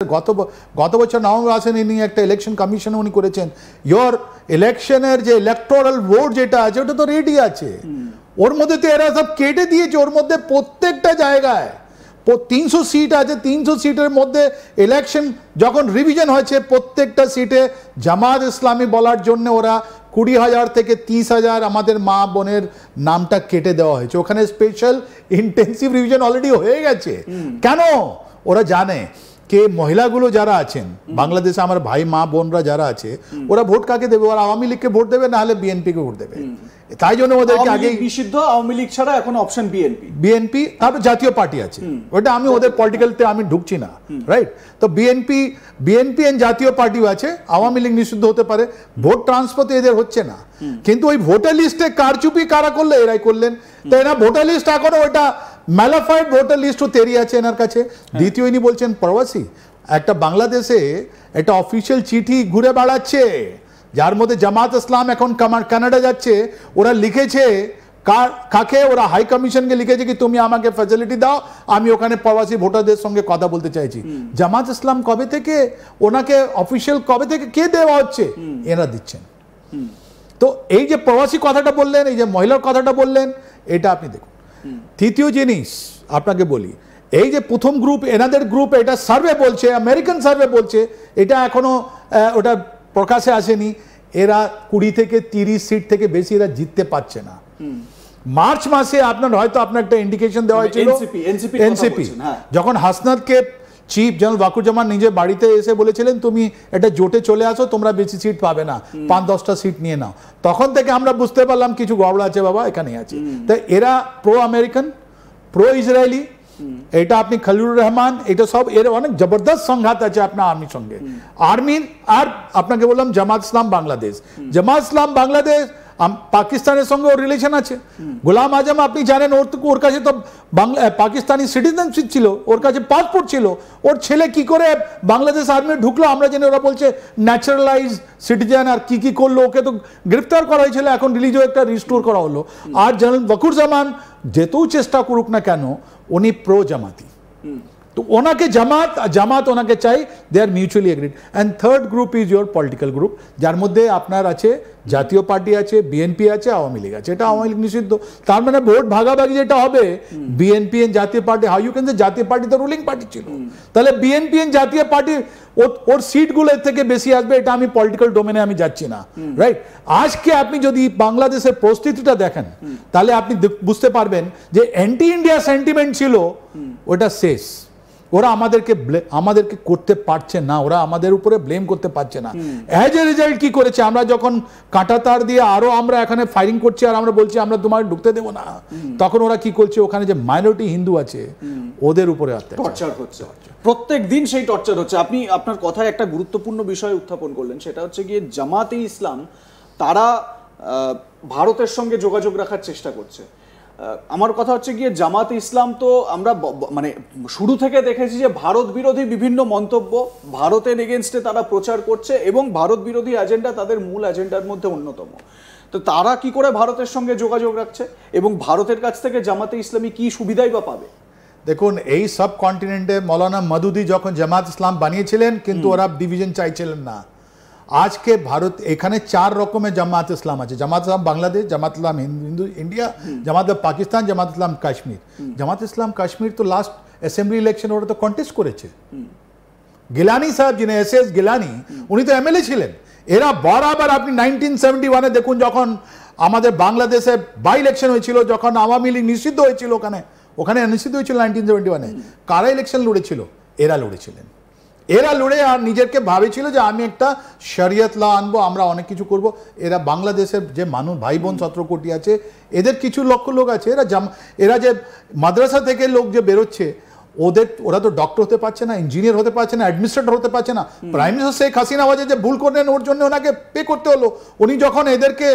গত বছর নভেম্বর মাসে ইনি একটা ইলেকশন কমিশন উনি করেছেন ইয়োর ইলেকশনের যে ইলেকটোরাল ভোট যেটা আছে ওটা তো রেডি আছে ওর মধ্যে তো এরা সব কেটে দিয়েছে ওর মধ্যে প্রত্যেকটা জায়গায় 300 সিট আছে 300 সিটের মধ্যে ইলেকশন যখন রিভিশন হয়েছে প্রত্যেকটা সিটে জামাত ইসলামী বলার জন্য ওরা 20,000 থেকে 30,000 আমাদের মা বোনের নামটা কেটে দেওয়া হয়েছে ওখানে স্পেশাল ইন্টেন্সিভ রিভিশন অলরেডি হয়ে গেছে কেন ওরা জানে কে মহিলাগুলো যারা আছেন বাংলাদেশে আমার ভাই মা বোনরা যারা আছে ওরা ভোট কাকে দেবে ওরা আওয়ামী লীগকে ভোট দেবে না হলে বিএনপি কে ভোট দেবে তাই জন্য ওদেরকে আগে নিষিদ্ধ আওয়ামী লীগ ছাড়া এখন অপশন বিএনপি তারপর জাতীয় পার্টি আছে ওটা আমি ওদের পলিটিক্যালতে আমি ঢুকছি না রাইট তো বিএনপি এন্ড জাতীয় পার্টিও আছে আওয়ামী লীগ নিষিদ্ধ হতে পারে ভোট ট্রান্সফার তো এদের হচ্ছে না কিন্তু ওই ভোটার লিস্টে কারচুপি কারা করলে এরাই করলেন তো এরা ভোটার লিস্ট এখনো ওটা ম্যালাফাইড ভোটার লিস্টও তৈরি আছে এনার কাছে দ্বিতীয় ইনি বলছেন প্রবাসী একটা বাংলাদেশে একটা অফিসিয়াল চিঠি ঘুরে বেড়াচ্ছে যার মধ্যে জামাত ইসলাম এখন কানাডা যাচ্ছে ওরা লিখেছে কাকে ওরা হাই কমিশনকে লিখেছে কি তুমি আমাকে ফ্যাসিলিটি দাও আমি ওখানে প্রবাসী ভোটারদের সঙ্গে কথা বলতে চাইছি জামাত ইসলাম কবে থেকে ওনাকে অফিসিয়াল কবে থেকে কে দেওয়া হচ্ছে এরা দিচ্ছেন তো এই যে প্রবাসী কথাটা বললেন এই যে মহিলার কথাটা বললেন এটা আপনি দেখুন তৃতীয় জিনিস আপনাকে বলি এই যে প্রথম গ্রুপ এনাদের গ্রুপ এটা সার্ভে বলছে আমেরিকান সার্ভে বলছে এটা এখনো ওটা প্রকাশে আসেনি এরা 20 থেকে 30 সিট থেকে বেশি এরা জিততে পারছে না মার্চ মাসে আপনার হয়তো আপনার একটা ইন্ডিকেশন দেওয়া হয়েছিল এনসিপি যখন হাসনাতকে চিফ জেনারেল ওয়াকুরুজ্জামান নিজে বাড়িতে এসে বলেছিলেন তুমি এটা জোটে চলে আসো তোমরা বেশি সিট পাবে না 5-10টা সিট নিয়ে নাও তখন থেকে আমরা বুঝতে পারলাম কিছু গড়বড় আছে বাবা এখানে আছে তাই এরা প্রো আমেরিকান প্রো ইসরায়েলি এটা আপনি খলিলুর রহমান এটা সব এর অনেক জবরদস্ত সংঘাত আছে আপনার আর্মির সঙ্গে আর্মির আর আপনাকে বললাম জামাত ইসলাম বাংলাদেশ পাকিস্তানের সঙ্গে ওর রিলেশন আছে গোলাম আজম আপনি জানেন ওর কাছে তো পাকিস্তানি সিটিজেনশিপ ছিল ওর কাছে পাসপোর্ট ছিল ওর ছেলে কি করে বাংলাদেশ আর্মি ঢুকলো আমরা জানি ওরা বলছে ন্যাচারালাইজ সিটিজেন আর কি করলো ওকে তো গ্রেফতার করা হয়েছিল এখন রিলিজ একটা রিস্টোর করা হলো আর জেনারেল ওয়াকুরুজ্জামান যেতেও চেষ্টা করুক না কেন উনি প্রো জামাতি তো ওনাকে জামাত ওনাকে চাই they are mutually agreed and third group is your political group যার মধ্যে আপনার আছে জাতীয় পার্টি আছে বিএনপি আছে আওয়ামী লীগ আছে এটা আওয়ামী লীগ নিষিদ্ধ তার মানে ভোট ভাগাভাগি যেটা হবে BNP and Jatiya Party how you can say Jatiya Party তো রুলিং পার্টি ছিল তাহলে বিএনপি এন্ড জাতীয় পার্টি ওর সিটগুলো এর থেকে বেশি আসবে এটা আমি পলিটিক্যাল ডোমেনে আমি যাচ্ছি না রাইট আজকে আপনি যদি বাংলাদেশের পরিস্থিতিটা দেখেন তাহলে আপনি বুঝতে পারবেন যে অ্যান্টি ইন্ডিয়া সেন্টিমেন্ট ছিল ওটা শেষ ওরা আমাদেরকে করতে পারছে না ওরা আমাদের উপরে ব্লেম করতে পারছে না অ্যাজ এ রেজাল্ট কি করেছে আমরা যখন কাঁটাতার দিয়ে আরো আমরা এখানে ফায়ারিং করছি আর আমরা বলছি আমরা তোমাকে ঢুকতে দেবো না তখন ওরা কি করছে ওখানে যে মাইনরিটি হিন্দু আছে ওদের উপরে টর্চার হচ্ছে প্রত্যেক দিন সেই টর্চার হচ্ছে আপনি আপনার কথায় একটা গুরুত্বপূর্ণ বিষয় উত্থাপন করলেন সেটা হচ্ছে গিয়ে জামাতে ইসলাম তারা ভারতের সঙ্গে যোগাযোগ রাখার চেষ্টা করছে আমার কথা হচ্ছে গিয়ে জামাত ইসলাম তো আমরা মানে শুরু থেকে দেখেছি যে ভারত বিরোধী বিভিন্ন মন্তব্য ভারতের এগেনস্টে তারা প্রচার করছে এবং ভারত বিরোধী এজেন্ডা তাদের মূল এজেন্ডার মধ্যে অন্যতম তো তারা কি করে ভারতের সঙ্গে যোগাযোগ রাখছে এবং ভারতের কাছ থেকে জামাতে ইসলামী কি সুবিধাই বা পাবে দেখুন এই সাব কন্টিনেন্টে মৌলানা মদুদি যখন জামাত ইসলাম বানিয়েছিলেন কিন্তু ওরা ডিভিশন চাইছিলেন না আজকে ভারত এখানে 4 রকমের জামাত ইসলাম আছে জামাত ইসলাম বাংলাদেশ জামাত ইসলাম হিন্দু ইন্ডিয়া জামাত পাকিস্তান জামাত ইসলাম কাশ্মীর জামাত ইসলাম কাশ্মীর তো লাস্ট অ্যাসেম্বলি ইলেকশন ওরা তো কন্টেস্ট করেছে গিলানি সাহেব যিনি এস গিলানি উনি তো এমএলএ ছিলেন এরা বরাবর আপনি 1971-এ দেখুন যখন আমাদের বাংলাদেশে বাই ইলেকশন হয়েছিল যখন আওয়ামী লীগ নিষিদ্ধ হয়েছিল ওখানে নিষিদ্ধ হয়েছিল 1971-এ কারা ইলেকশন লড়েছিল এরা লড়ে আর নিজেকে ভাবেছিল যে আমি একটা শরিয়ত ল আনবো আমরা অনেক কিছু করব এরা বাংলাদেশের যে মানুষ ভাই বোন 17 কোটি আছে এদের কিছু লক্ষ লোক আছে এরা যে মাদ্রাসা থেকে লোক যে বেরোচ্ছে ওরা তো ডক্টর হতে পারছে না ইঞ্জিনিয়ার হতে পারছে না অ্যাডমিনিস্ট্রেটর হতে পারছে না প্রাইম মিনিস্টার শেখ হাসিনা যে ভুল করলেন ওর জন্য ওনাকে পে করতে হলো উনি যখন এদেরকে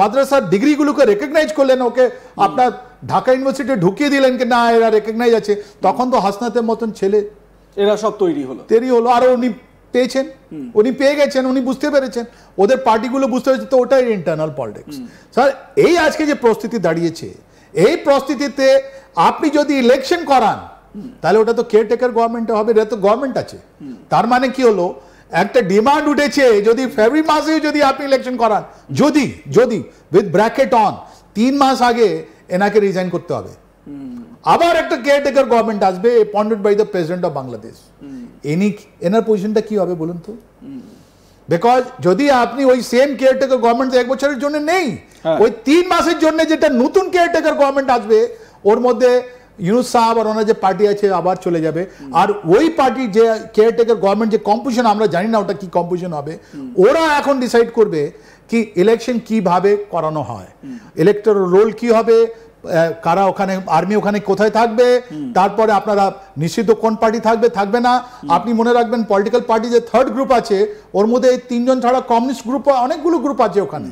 মাদ্রাসার ডিগ্রিগুলোকে রেকগনাইজ করলেন ওকে আপনার ঢাকা ইউনিভার্সিটি ঢুকিয়ে দিলেন কি না এরা রেকগনাইজ আছে তখন তো হাসনাতের মতন ছেলে এরা সব তৈরি হলো আর উনি পেয়ে গেছেন উনি বুঝতে পেরেছেন ওদের পার্টিগুলো বুঝতে পেরেছে তো ওটাই ইন্টারনাল পলিটিক্স স্যার এই আজকে যে পরিস্থিতি দাঁড়িয়েছে এই পরিস্থিতিতে আপনি যদি ইলেকশন করান তাহলে ওটা তো কেয়ারটেকার গভর্নমেন্টে হবে, এটা তো গভর্নমেন্ট আছে। তার মানে কি হলো, একটা ডিমান্ড উঠেছে যদি ফেব্রুয়ারি মাসে যদি আপনি ইলেকশন করান, যদি যদি উইথ ব্র্যাকেট অন 3 মাস আগে এনাকে রিজাইন করতে হবে, আবার একটা কেয়ারটেকার গভর্নমেন্ট আসবে appointed by the president of Bangladesh. এনার পজিশনটা কি হবে বলুন তো? বিকজ যদি আপনি ওই সেম কেয়ারটেকার গভর্নমেন্ট 1 বছরের জন্য নেই, ওই 3 মাসের জন্য যেটা নতুন কেয়ারটেকার গভর্নমেন্ট আসবে, ওর মধ্যে ইউনুস সাহেব আর ওনার যে পার্টি আছে আবার চলে যাবে। আর ওই পার্টি যে কেয়ারটেকার গভর্নমেন্ট যে কম্পোজিশন, আমরা জানি না ওটা কি কম্পোজিশন হবে, ওরা এখন ডিসাইড করবে কি ইলেকশন কিভাবে করানো হয়, ইলেক্টরাল রোল কি হবে, কারা ওখানে, আর্মি ওখানে কোথায় থাকবে, তারপরে আপনারা নিষিদ্ধ কোন পার্টি থাকবে থাকবে না। আপনি মনে রাখবেন পলিটিক্যাল পার্টি যে 3rd গ্রুপ আছে, ওর মধ্যে 3 জন ছাড়া কমিউনিস্ট গ্রুপ, অনেকগুলো গ্রুপ আছে ওখানে,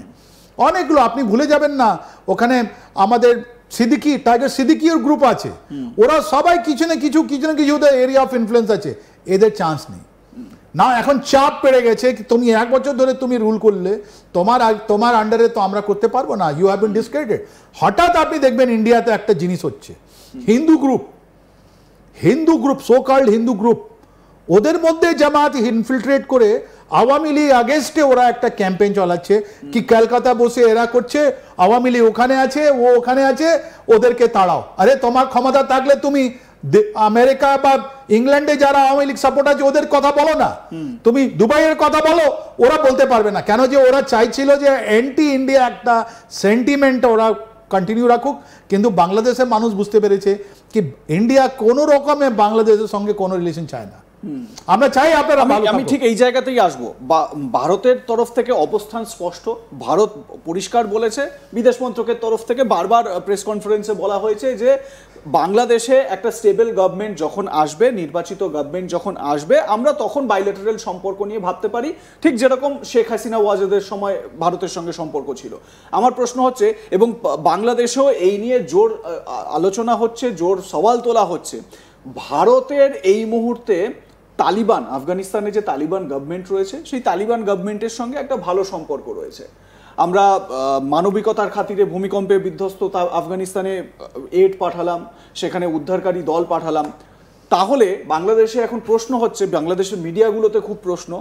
অনেকগুলো। আপনি ভুলে যাবেন না ওখানে আমাদের সিদ্দিকি, টাইগার সিদ্দিকির গ্রুপ আছে, ওরা সবাই কিছু না কিছু ওদের এরিয়া অফ ইনফ্লুয়েন্স আছে। এদের চান্স নেই না, এখন চাপ পেড়ে গেছে কি তুমি 1 বছর ধরে তুমি রুল করলে তোমার আন্ডারে তো আমরা করতে পারবো না, ইউ হ্যাভ বিন ডিসক্রেডিটেড। হঠাৎ আপনি দেখবেন ইন্ডিয়াতে একটা জিনিস হচ্ছে, Hindu group so called Hindu group, ওদের মধ্যে জামাত ইনফিলট্রেট করে আওয়ামী লীগ আগেস্টে ওরা একটা ক্যাম্পেইন চালাচ্ছে কি কলকাতা বসে এরা করছে, আওয়ামী লীগ ওখানে আছে, ও ওখানে আছে, ওদেরকে তাড়াও। আরে তোমার ক্ষমতা থাকলে তুমি আমেরিকা বা ইংল্যান্ডে যারা আওয়ামী লীগ সাপোর্ট আছে ওদের কথা বলো না, তুমি দুবাইয়ের কথা বলো, ওরা বলতে পারবে না। কেন যে ওরা চাইছিল যে অ্যান্টি ইন্ডিয়া একটা সেন্টিমেন্ট ওরা কন্টিনিউ রাখুক, কিন্তু বাংলাদেশের মানুষ বুঝতে পেরেছে কি ইন্ডিয়া কোনো রকমে বাংলাদেশের সঙ্গে কোনো রিলেশন চায় না। আমরা চাই আপনারা ভালো থাকুন। আমি ঠিক এই জায়গাতেই আসবো। ভারতের তরফ থেকে অবস্থান স্পষ্ট, ভারত পরিষ্কার বলেছে, বিদেশ মন্ত্রকের তরফ থেকে বারবার প্রেস কনফারেন্সে বলা হয়েছে যে বাংলাদেশে একটা স্টেবল গভর্নমেন্ট যখন আসবে, নির্বাচিত গভর্নমেন্ট যখন আসবে, আমরা তখন বাইলেটারাল সম্পর্ক নিয়ে ভাবতে পারি, ঠিক যেরকম শেখ হাসিনা ওয়াজেদের সময় ভারতের সঙ্গে সম্পর্ক ছিল। আমার প্রশ্ন হচ্ছে, এবং বাংলাদেশেও এই নিয়ে জোর আলোচনা হচ্ছে, জোর সওয়াল তোলা হচ্ছে, ভারতের এই মুহূর্তে তালিবান, আফগানিস্তানে যে তালিবান গভর্নমেন্ট রয়েছে, সেই তালিবান গভর্নমেন্টের সঙ্গে একটা ভালো সম্পর্ক রয়েছে। আমরা মানবিকতার খাতিরে ভূমিকম্পে বিধ্বস্ত আফগানিস্তানে এড পাঠালাম, সেখানে উদ্ধারকারী দল পাঠালাম। তাহলে বাংলাদেশে এখন প্রশ্ন হচ্ছে, বাংলাদেশের মিডিয়াগুলোতে খুব প্রশ্ন,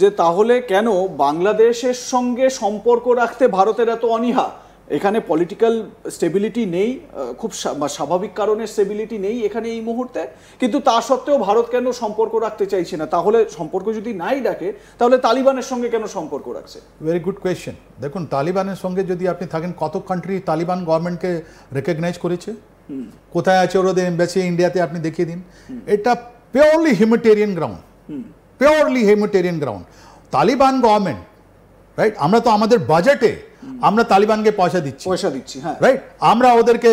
যে তাহলে কেন বাংলাদেশের সঙ্গে সম্পর্ক রাখতে ভারতের এত অনীহা? এখানে পলিটিক্যাল স্টেবিলিটি নেই, খুব স্বাভাবিক কারণে স্টেবিলিটি নেই এখানে এই মুহূর্তে, কিন্তু তা সত্ত্বেও ভারত কেন সম্পর্ক রাখতে চাইছে না? তাহলে সম্পর্ক যদি নাই ডাকে, তাহলে তালিবানের সঙ্গে কেন সম্পর্ক রাখছে? Very good question. দেখুন, তালিবানের সঙ্গে যদি আপনি থাকেন, কত কান্ট্রি তালিবান গভর্নমেন্টকে রেকগনাইজ করেছে, কোথায় আছে ওদের এমবাসি ইন্ডিয়াতে, আপনি দেখিয়ে দিন। এটা purely humanitarian ground, purely humanitarian ground. Taliban government, right, আমরা তো আমাদের বাজেটে আমরা তালিবানকে পয়সা দিচ্ছি, হ্যাঁ, রাইট, আমরা ওদেরকে